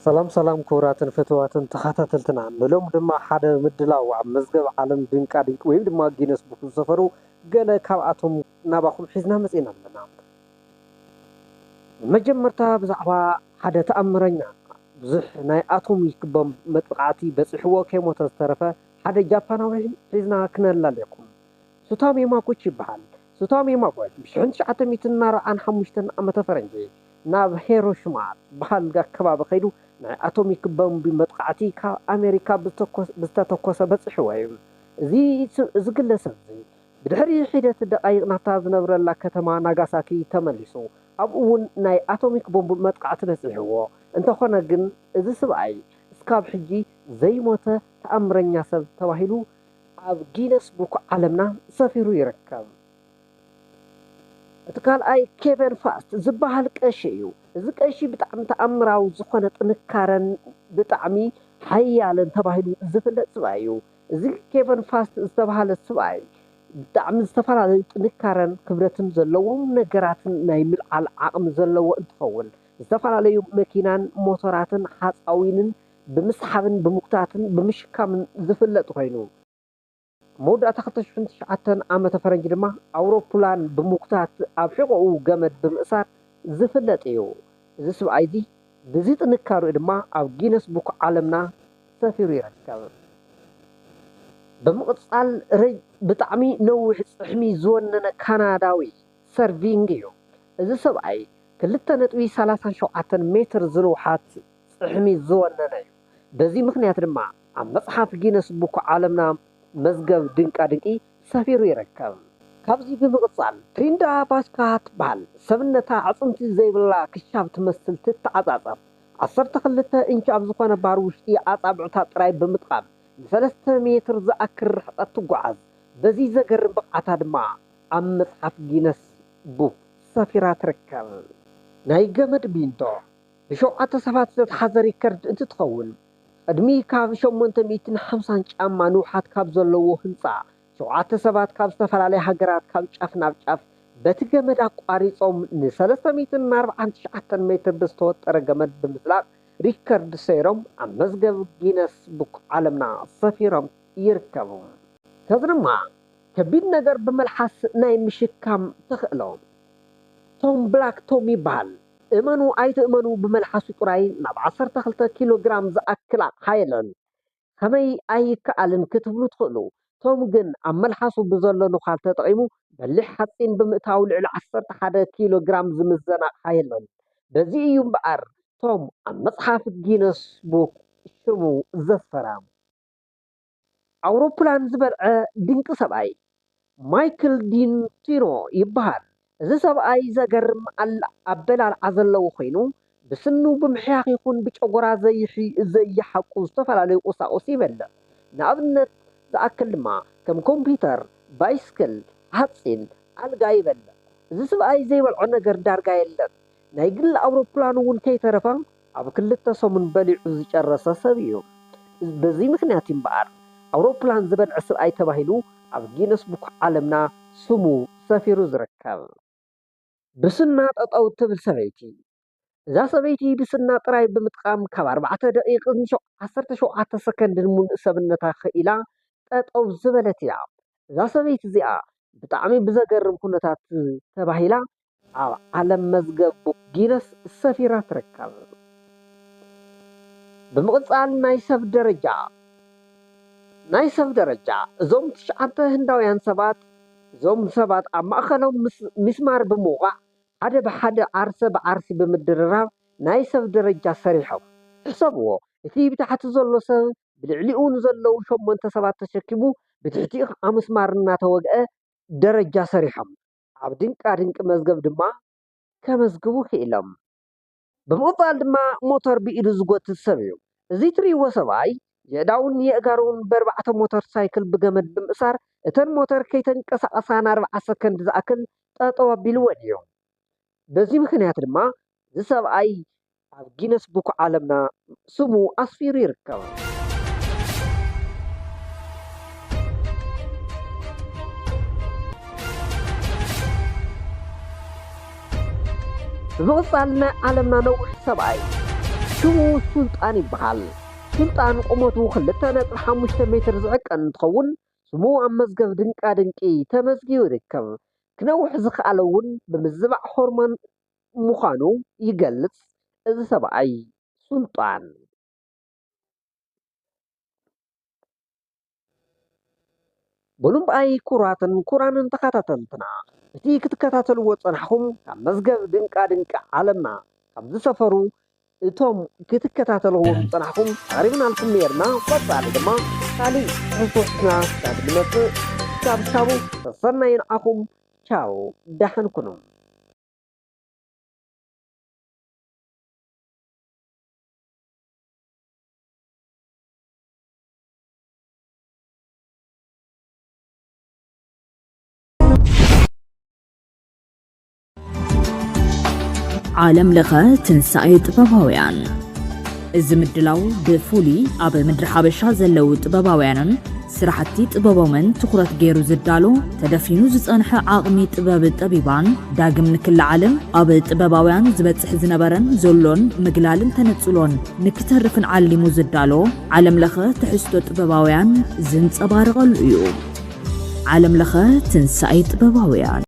سلام سلام كوراتن فتواتن تخاتلتنا ملوم دما حدا مدلاو عم مزقب عالم دنكا دنك ويم دما جينس بوكو سفرو قال كابعاتهم ناباخم حزنا مسئنا لنا مجمرتا بزعبا حدا تأمرنا بزح ناي اتوم يكبم مطبقاتي بصحوا كيمو تسترفه حدا جاباناوي حزنا كنلا لكم ستامي ماكوش بحال ستامي ماكوش مش عندش عتميتن نار عن حمشتن اما تفرنجي ناب هيروشيما بحال كباب خيدو ናይ አቶሚክ ቦምብ መጥቃዕቲ ካብ ኣሜሪካ ብዝተተኮሰ በፅሑ እዩ እዚ ግለሰብ ብድሕሪ ሒደት ደቃይቅ ናታ ዝነበረላ ከተማ ናጋሳኪ ተመሊሱ ኣብኡ እውን ናይ አቶሚክ ቦምብ መጥቃዕቲ በፅሕዎ እንተኾነ ግን እዚ ሰብኣይ እስካብ ሕጂ ዘይሞተ ተኣምረኛ ሰብ ተባሂሉ ኣብ ጊነስ ቡክ ዓለምና ሰፊሩ ይርከብ تقال كيفن فاست زبال قشيو እዚ ቀሺ ብጣዕሚ ተኣምራው ዝኾነ ጥንካረን ብጣዕሚ ሓያልን ተባሂሉ ዝፍለጥ ሰብኣይ እዩ እዚ ኬቨን ፋስት ዝተባሃለ ሰብኣይ ብጣዕሚ ዝተፈላለዩ ጥንካረን ክብረትን ዘለዎም ነገራትን ናይ ምልዓል ዓቕሚ ዘለዎ እንትኸውን ዝተፈላለዩ መኪናን ሞተራትን ሓፃዊንን ብምስሓብን ብምኩታትን ብምሽካምን ዝፍለጥ ኮይኑ مودة تختشفن شعتن عام تفرنج دما أوروبلان بمكتات أبشقوا جمد بمسار زفلت إيو زسب عيدي بزيت نكارو دما أو جينس بوك عالمنا سفيري ركاب بمقصال رج بتعمي نوع حمي زوننا كنداوي سيرفينجيو زسب عي كلتا نتوي 30 متر زروحات حمي زوننا بزي مخنيات دما عم مصحف جينس بوك عالمنا مزقب دنكا دنكي سفيرو يركب كابزي بمقصال تريندا باسكات بال سبنتا عصمتي زي بلا كشاب تمثل تتعطاطف 12 انش ابزخونه باروشتي اطابعتا طراي بمطقام 3 متر زاكر حطت تغعز بزي زغر بقعتا دما ام مصحف جينس بوك سفيرا تركب ناي جمد بينتو بشوعه سفات تحذر ريكورد انت تخول ادمي كاب 850 ጫማ ንውሓት ካብ ዘለዎ ህንፃ 7 ሰባት ካብ ዝተፈላለዩ ሃገራት ካብ ጫፍ ናብ ጫፍ በቲ ገመድ አቋሪጾም ን349 ሜትር ብዝተወጠረ ገመድ ብምስላቅ ሪከርድ ሰይሮም ኣብ መዝገብ ጊነስ ቡክ ዓለምና ሰፊሮም ይርከቡ ከዝርማ ከቢድ ነገር ብመልሓስ ናይ ምሽካም ተኽእሎም ቶም ብላክ ቶም ይባል እመኑ ኣይትእመኑ ብመልሓሱ ጥራይ ናብ 12 ኪሎ ግራም ዝኣክል ሓይልን ከመይ ኣይከኣልን ክትብሉ ትኽእሉ ቶም ግን ኣብ መልሓሱ ብዘሎ ንኻል ተጠቂሙ በሊሕ ሓፂን ብምእታው ልዕሊ 11 ኪሎ ግራም ዝምዘና ሓይልን በዚ እዩ እምበኣር ቶም ኣብ መፅሓፍ ጊነስ ቡክ ሽሙ ዘስፈራ ኣውሮፕላን ዝበልዐ ድንቂ ሰብኣይ ማይክል ዲን ቲኖ ይበሃል እዚ ሰብኣይ ዘገርም ኣበላልዓ ዘለዎ ኮይኑ ብስኑ ብምሕያኽ ይኹን ብጨጎራ ዘይሓቁ ዝተፈላለዩ ቁሳቁስ ይበልዕ ንኣብነት ዝኣክል ድማ ከም ኮምፒተር ባይስክል ሓፂን ኣልጋ ይበልዕ እዚ ሰብኣይ ዘይበልዖ ነገር ዳርጋ የለን ናይ ግሊ ኣውሮፕላን እውን ከይተረፈ ኣብ 2 ሰሙን በሊዑ ዝጨረሰ ሰብ እዩ በዚ ምክንያት እምበኣር ኣውሮፕላን ዝበልዐ ሰብኣይ ተባሂሉ ኣብ ጊነስ ቡክ ዓለምና ስሙ ሰፊሩ ዝርከብ بسنا ጠጠው ትብል ሰበይቲ እዛ ሰበይቲ ብስና ጥራይ ብምጥቃም ካብ 4 ደቂቕን 17 ሰከንድን ሙሉእ ሰብነታ ክኢላ ጠጠው ዝበለት እያ እዛ ሰበይቲ እዚኣ ብጣዕሚ ብዘገርም ኩነታት ተባሂላ ኣብ ዓለም መዝገብ ቡክ ጊነስ ሰፊራ ትርከብ ብምቕፃል ናይ ሰብ ደረጃ እዞም 9 ህንዳውያን ሰባት ዞም ሰባት ኣብ ማእኸሎም ምስማር ብምውቃዕ ሓደ ብሓደ ዓርሰ ብዓርሲ ብምድርራብ ናይ ሰብ ደረጃ ሰሪሖም ሕሰብዎ እቲ ብታሕቲ ዘሎ ሰብ ብልዕሊኡ ንዘለዉ 8 ሰባት ተሸኪሙ ብትሕቲኡ ምስማር እናተወግአ ደረጃ ሰሪሖም ኣብ ድንቃ ድንቂ መዝገብ ድማ ከመዝግቡ ክኢሎም ብምቕፃል ድማ ሞተር ብኢዱ ዝጎትት ሰብ እዩ እዚ ትሪእዎ ሰብኣይ የዳውን የእጋሩን በ4 ሞተር ሳይክል ብገመድ ብምእሳር እተን ሞተር ከይተንቀሳቐሳ 40 ሰከንድ ዝኣክል ጠጠው ኣቢልወን እዮም በዚ ምክንያት ድማ ዝሰብኣይ ኣብ ጊነስ ቡክ ዓለምና ስሙ ኣስፊሩ ይርከብ ብምቕፃል ናይ ዓለምና ነዊሕ ሰብኣይ ሽሙ ሱልጣን ይበሃል። ሱልጣን ቁመቱ 2.5 ሜትር ዝዕቀን እንትኸውን ስሙ ኣብ መዝገብ ድንቃ ድንቂ ተመዝጊቡ ይርከብ። ክነውሕ ዝኸኣለ እውን ብምዝባዕ ሆርሞን ምዃኑ ይገልጽ እዚ ሰብኣይ ሱልጣን። ብሉምባይ ኩራንን ተኸታተልትና እቲ ክትከታተልዎ ፀናሕኹም ካብ መዝገብ ድንቃ ድንቂ ዓለምና ካብ ዝሰፈሩ እቶም ክትከታተልዎም ፀናሕኹም ቀሪብናልኩም ነርና። ቀፃሊ ድማ ካሊእ ሕቶትና ክሳብ ንመፅእ ክሳብ ተሰናይ ንዓኹም። ቻው ዳሕን ኩኑ። ዓለም ለኸ ትንሳኤ ጥበባውያን እዚ ምድላው ብፍሉይ ኣብ ምድሪ ሓበሻ ዘለው ጥበባውያንን ስራሕቲ ጥበቦምን ትኩረት ገይሩ ዝዳሎ ተደፊኑ ዝጸንሐ ዓቕሚ ጥበብ ጠቢባን ዳግም ንክለዓልን ኣብ ጥበባውያን ዝበጽሕ ዝነበረን ዘሎን ምግላልን ተነጽሎን ንክተርፍን ዓሊሙ ዝዳሎ ዓለም ለኸ ትሕዝቶ ጥበባውያን ዝንጸባረቐሉ እዩ። ዓለም ለኸ ትንሳኤ ጥበባውያን